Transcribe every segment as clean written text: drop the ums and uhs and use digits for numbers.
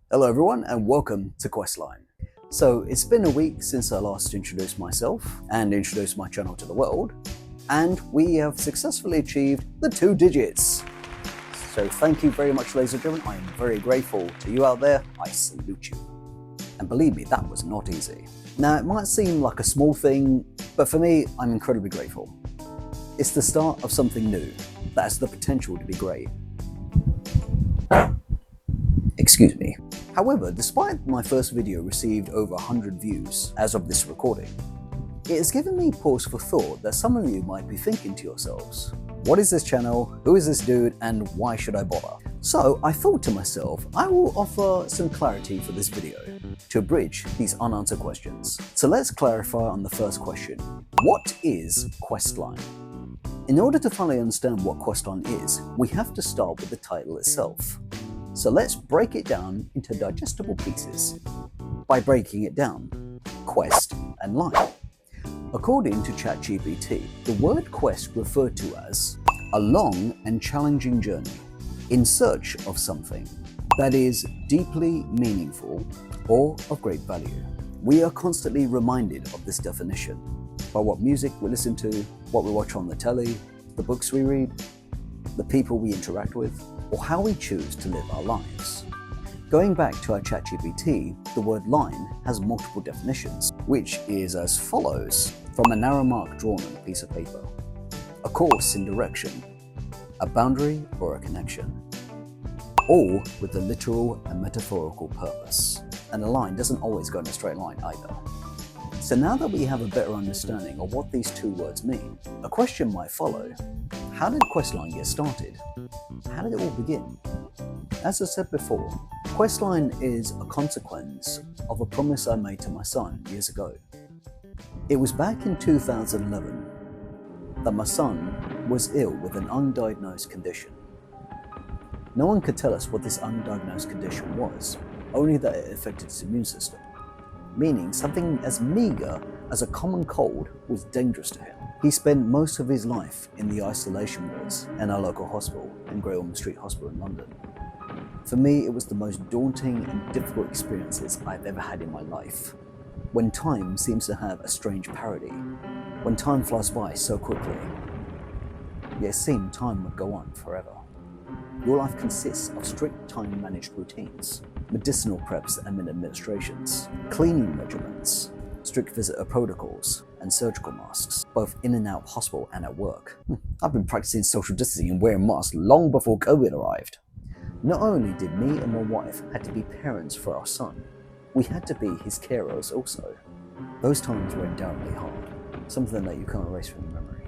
Hello everyone and welcome to Questline. So it's been a week since I last introduced myself and introduced my channel to the world, and we have successfully achieved the 2 digits. So thank you very much, ladies and gentlemen. I am very grateful to you out there. I salute you. And believe me, that was not easy. Now it might seem like a small thing, but for me, I'm incredibly grateful. It's the start of something new that has the potential to be great. Excuse me. However, despite my first video received over 100 views as of this recording, it has given me pause for thought that some of you might be thinking to yourselves, what is this channel, who is this dude, and why should I bother? So I thought to myself, I will offer some clarity for this video to bridge these unanswered questions. So let's clarify on the first question. What is Questline? In order to finally understand what Questline is, we have to start with the title itself. So let's break it down into digestible pieces by breaking it down, quest and line. According to ChatGPT, the word quest referred to as a long and challenging journey in search of something that is deeply meaningful or of great value. We are constantly reminded of this definition by what music we listen to, what we watch on the telly, the books we read, the people we interact with, or how we choose to live our lives. Going back to our ChatGPT, the word line has multiple definitions, which is as follows: from a narrow mark drawn on a piece of paper, a course in direction, a boundary or a connection, all with a literal and metaphorical purpose. And a line doesn't always go in a straight line either. So now that we have a better understanding of what these two words mean, a question might follow. How did Questline get started? How did it all begin? As I said before, Questline is a consequence of a promise I made to my son years ago. It was back in 2011 that my son was ill with an undiagnosed condition. No one could tell us what this undiagnosed condition was, only that it affected his immune system, meaning something as meager as a common cold was dangerous to him. He spent most of his life in the isolation wards in our local hospital, in Great Ormond Street Hospital in London. For me, it was the most daunting and difficult experiences I've ever had in my life. When time seems to have a strange parody, when time flies by so quickly, yet it seemed time would go on forever. Your life consists of strict time-managed routines, medicinal preps and administrations, cleaning regimens, strict visitor protocols, and surgical masks, both in and out of hospital and at work. I've been practicing social distancing and wearing masks long before COVID arrived. Not only did me and my wife had to be parents for our son, we had to be his carers also. Those times were undoubtedly hard, something that you can't erase from your memory.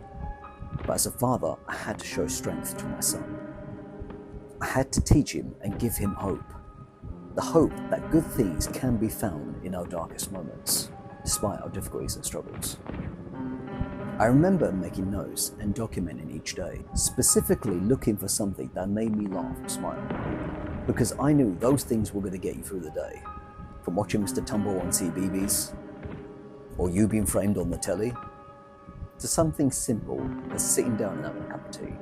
But as a father, I had to show strength to my son. I had to teach him and give him hope. The hope that good things can be found in our darkest moments, despite our difficulties and struggles. I remember making notes and documenting each day, specifically looking for something that made me laugh or smile, because I knew those things were going to get you through the day. From watching Mr. Tumble on CBeebies, or You Being Framed on the telly, to something simple as sitting down and having a cup of tea.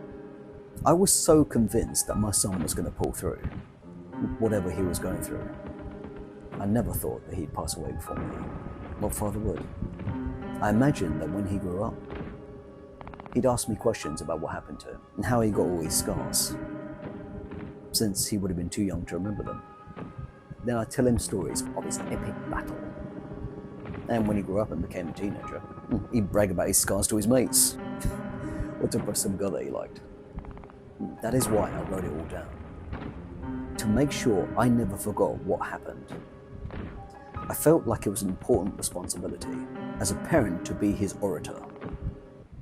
I was so convinced that my son was going to pull through, whatever he was going through. I never thought that he'd pass away before me. What father would? I imagined that when he grew up, he'd ask me questions about what happened to him and how he got all these scars, since he would have been too young to remember them. Then I'd tell him stories of his epic battle. And when he grew up and became a teenager, he'd brag about his scars to his mates, or to impress some girl that he liked. That is why I wrote it all down, to make sure I never forgot what happened. I felt like it was an important responsibility as a parent to be his orator,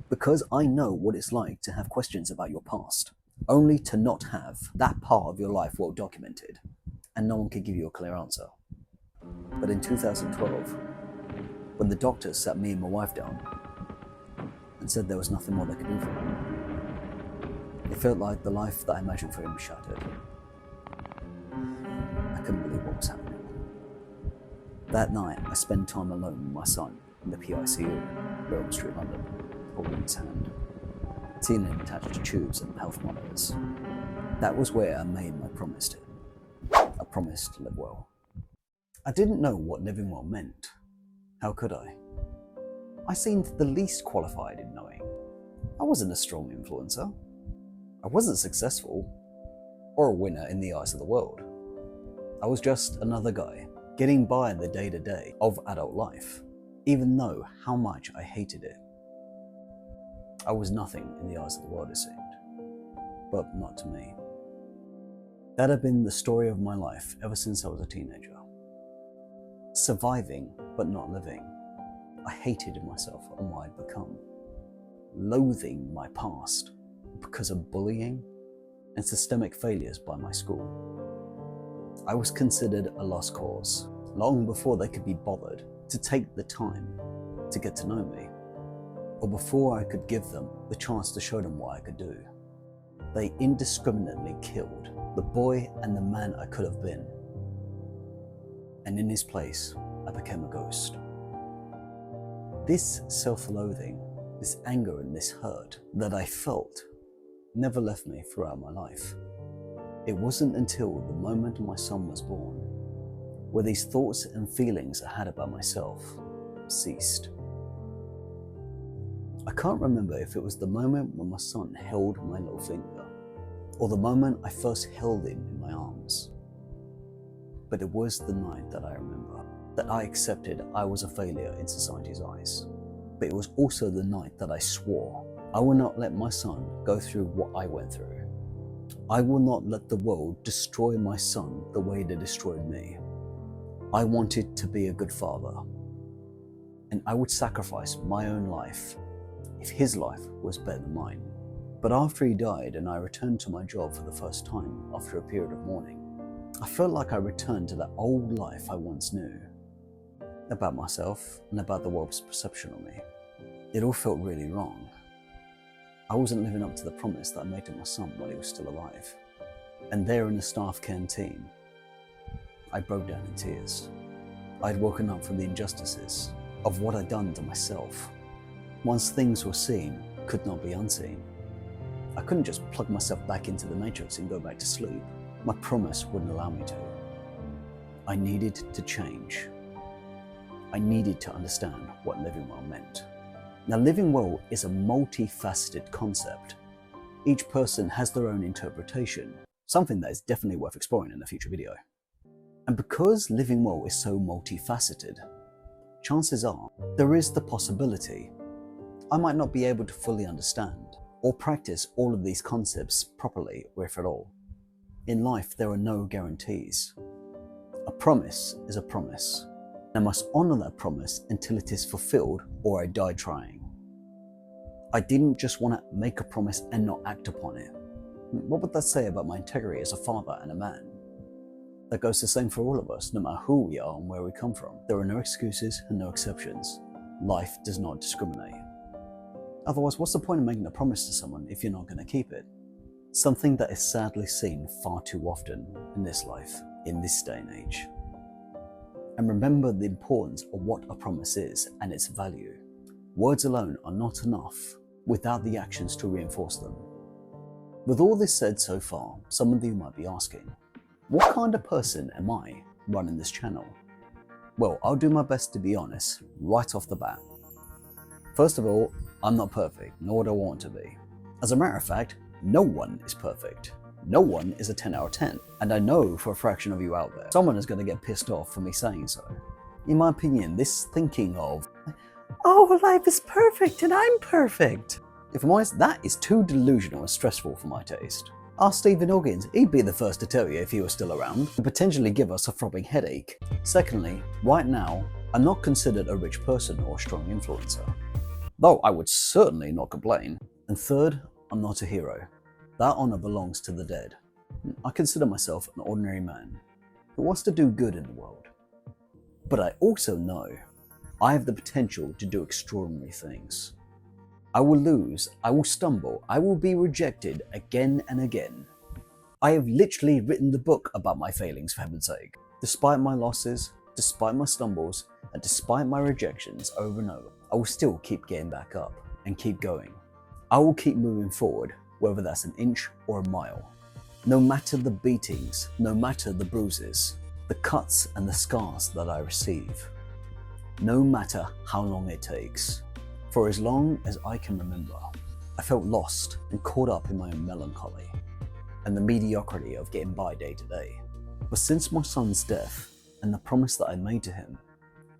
because I know what it's like to have questions about your past, only to not have that part of your life well documented, and no one could give you a clear answer. But in 2012, when the doctors sat me and my wife down and said there was nothing more they could do for him, it felt like the life that I imagined for him was shattered. I couldn't believe what was happening. That night, I spent time alone with my son in the PICU, Great Ormond Street, London, holding his hand, seeing him attached to tubes and health monitors. That was where I made my promise to him. A promised to live well. I didn't know what living well meant. How could I? I seemed the least qualified in knowing. I wasn't a strong influencer. I wasn't successful or a winner in the eyes of the world. I was just another guy getting by in the day-to-day of adult life, even though how much I hated it. I was nothing in the eyes of the world, it seemed, but not to me. That had been the story of my life ever since I was a teenager. Surviving, but not living. I hated myself and what I'd become. Loathing my past because of bullying and systemic failures by my school. I was considered a lost cause long before they could be bothered to take the time to get to know me, or before I could give them the chance to show them what I could do. They indiscriminately killed the boy and the man I could have been. And in his place, I became a ghost. This self-loathing, this anger and this hurt that I felt never left me throughout my life. It wasn't until the moment my son was born where these thoughts and feelings I had about myself ceased. I can't remember if it was the moment when my son held my little finger, or the moment I first held him in my arms. But it was the night that I remember, that I accepted I was a failure in society's eyes. But it was also the night that I swore I will not let my son go through what I went through. I will not let the world destroy my son the way they destroyed me. I wanted to be a good father, and I would sacrifice my own life if his life was better than mine. But after he died and I returned to my job for the first time after a period of mourning, I felt like I returned to that old life I once knew, about myself and about the world's perception of me. It all felt really wrong. I wasn't living up to the promise that I made to my son while he was still alive. And there in the staff canteen, I broke down in tears. I'd woken up from the injustices of what I'd done to myself. Once things were seen, could not be unseen. I couldn't just plug myself back into the matrix and go back to sleep. My promise wouldn't allow me to. I needed to change. I needed to understand what living well meant. Now, living well is a multifaceted concept. Each person has their own interpretation, something that is definitely worth exploring in a future video. And because living well is so multifaceted, chances are there is the possibility I might not be able to fully understand or practice all of these concepts properly, or if at all. In life, there are no guarantees. A promise is a promise. I must honor that promise until it is fulfilled or I die trying. I didn't just want to make a promise and not act upon it. What would that say about my integrity as a father and a man? That goes the same for all of us, no matter who we are and where we come from. There are no excuses and no exceptions. Life does not discriminate. Otherwise, what's the point of making a promise to someone if you're not going to keep it? Something that is sadly seen far too often in this life, in this day and age. And remember the importance of what a promise is and its value. Words alone are not enough without the actions to reinforce them. With all this said so far, some of you might be asking, what kind of person am I running this channel? Well, I'll do my best to be honest right off the bat. First of all, I'm not perfect, nor do I want to be. As a matter of fact, no one is perfect. No one is a 10 out of 10. And I know for a fraction of you out there, someone is going to get pissed off for me saying so. In my opinion, this thinking of, oh, life is perfect and I'm perfect. If I'm honest, that is too delusional and stressful for my taste. Ask Stephen Hawking, he'd be the first to tell you if he was still around, and potentially give us a throbbing headache. Secondly, right now, I'm not considered a rich person or a strong influencer, though I would certainly not complain. And third, I'm not a hero. That honor belongs to the dead. I consider myself an ordinary man who wants to do good in the world. But I also know I have the potential to do extraordinary things. I will lose, I will stumble, I will be rejected again and again. I have literally written the book about my failings, for heaven's sake. Despite my losses, despite my stumbles, and despite my rejections over and over, I will still keep getting back up and keep going. I will keep moving forward, whether that's an inch or a mile. No matter the beatings, no matter the bruises, the cuts and the scars that I receive, no matter how long it takes. For as long as I can remember, I felt lost and caught up in my own melancholy and the mediocrity of getting by day to day. But since my son's death and the promise that I made to him,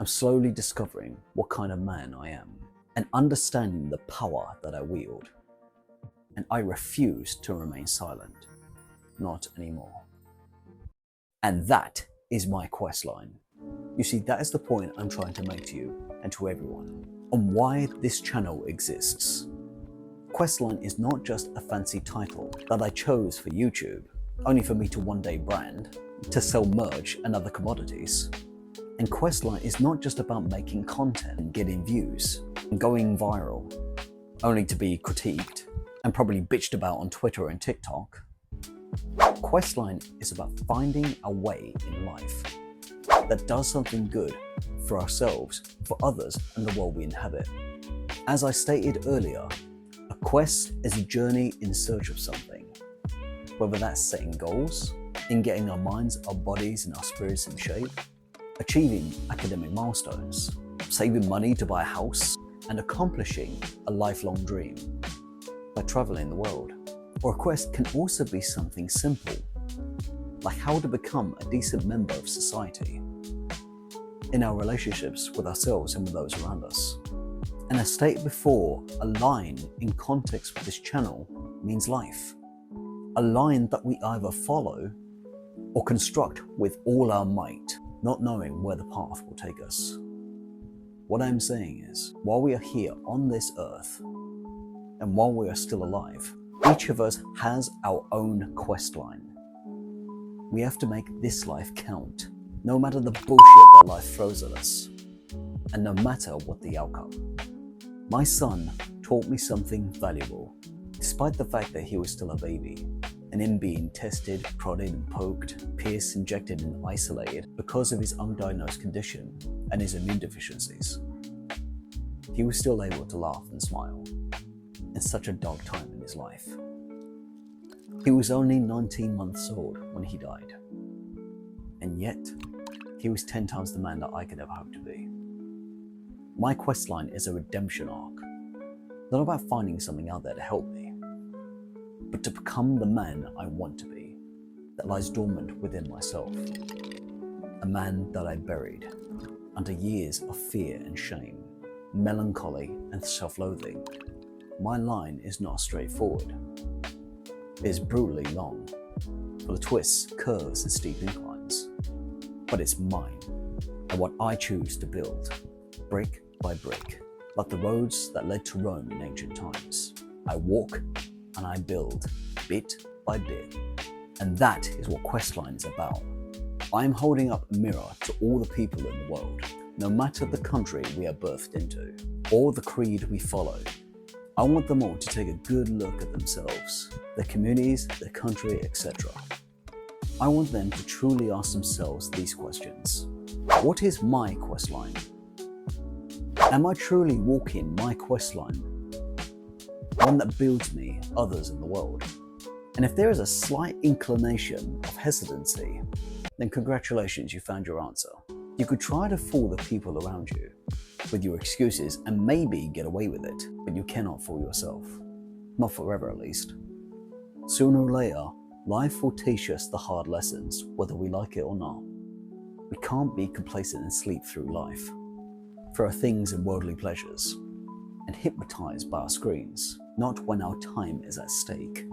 I'm slowly discovering what kind of man I am and understanding the power that I wield. And I refuse to remain silent. Not anymore. And that is my questline. You see, that is the point I'm trying to make to you and to everyone on why this channel exists. Questline is not just a fancy title that I chose for YouTube, only for me to one day brand, to sell merch and other commodities. And Questline is not just about making content and getting views and going viral, only to be critiqued and probably bitched about on Twitter and TikTok. Questline is about finding a way in life that does something good for ourselves, for others, and the world we inhabit. As I stated earlier, a quest is a journey in search of something, whether that's setting goals, in getting our minds, our bodies, and our spirits in shape, achieving academic milestones, saving money to buy a house, and accomplishing a lifelong dream by traveling the world. Or a quest can also be something simple, like how to become a decent member of society, in our relationships with ourselves and with those around us. And as stated before, a line in context with this channel means life. A line that we either follow or construct with all our might, not knowing where the path will take us. What I'm saying is, while we are here on this earth, and while we are still alive, each of us has our own quest line. We have to make this life count, no matter the bullshit that life throws at us, and no matter what the outcome. My son taught me something valuable, despite the fact that he was still a baby, and him being tested, prodded and poked, pierced, injected and isolated because of his undiagnosed condition and his immune deficiencies. He was still able to laugh and smile in such a dark time in his life. He was only 19 months old when he died, and yet he was 10 times the man that I could ever hope to be. My questline is a redemption arc, not about finding something out there to help me, but to become the man I want to be, that lies dormant within myself. A man that I buried under years of fear and shame, melancholy and self-loathing. My line is not straightforward. It is brutally long, full of twists, curves and steep inclines. But it's mine, and what I choose to build, brick by brick, like the roads that led to Rome in ancient times. I walk and I build, bit by bit. And that is what Questline is about. I am holding up a mirror to all the people in the world, no matter the country we are birthed into, or the creed we follow. I want them all to take a good look at themselves, their communities, their country, etc. I want them to truly ask themselves these questions. What is my questline? Am I truly walking my questline? One that builds me, others in the world. And if there is a slight inclination of hesitancy, then congratulations, you found your answer. You could try to fool the people around you with your excuses and maybe get away with it, but you cannot fool yourself. Not forever, at least. Sooner or later, life will teach us the hard lessons, whether we like it or not. We can't be complacent and sleep through life, for our things and worldly pleasures, and hypnotized by our screens, not when our time is at stake.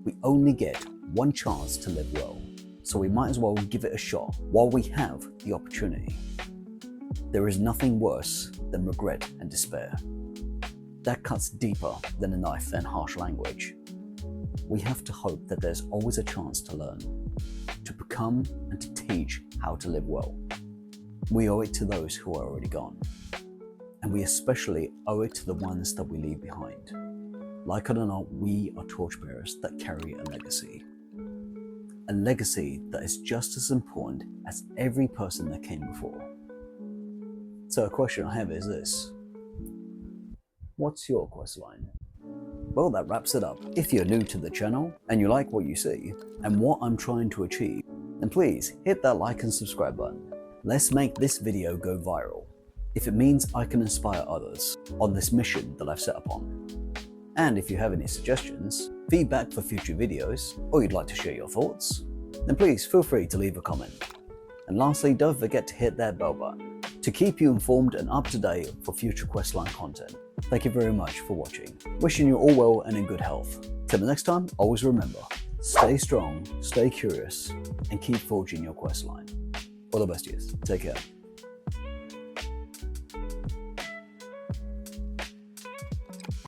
We only get one chance to live well, so we might as well give it a shot while we have the opportunity. There is nothing worse than regret and despair. That cuts deeper than a knife and harsh language. We have to hope that there's always a chance to learn, to become and to teach how to live well. We owe it to those who are already gone, and we especially owe it to the ones that we leave behind. Like it or not, we are torchbearers that carry a legacy. A legacy that is just as important as every person that came before. So a question I have is this: what's your questline? Well, that wraps it up. If you're new to the channel and you like what you see and what I'm trying to achieve, then please hit that like and subscribe button. Let's make this video go viral, if it means I can inspire others on this mission that I've set upon. And if you have any suggestions, feedback for future videos, or you'd like to share your thoughts, then please feel free to leave a comment. And lastly, don't forget to hit that bell button to keep you informed and up to date for future Questline content. Thank you very much for watching. Wishing you all well and in good health. Till the next time, always remember, stay strong, stay curious, and keep forging your Questline. All the best, yes. Take care.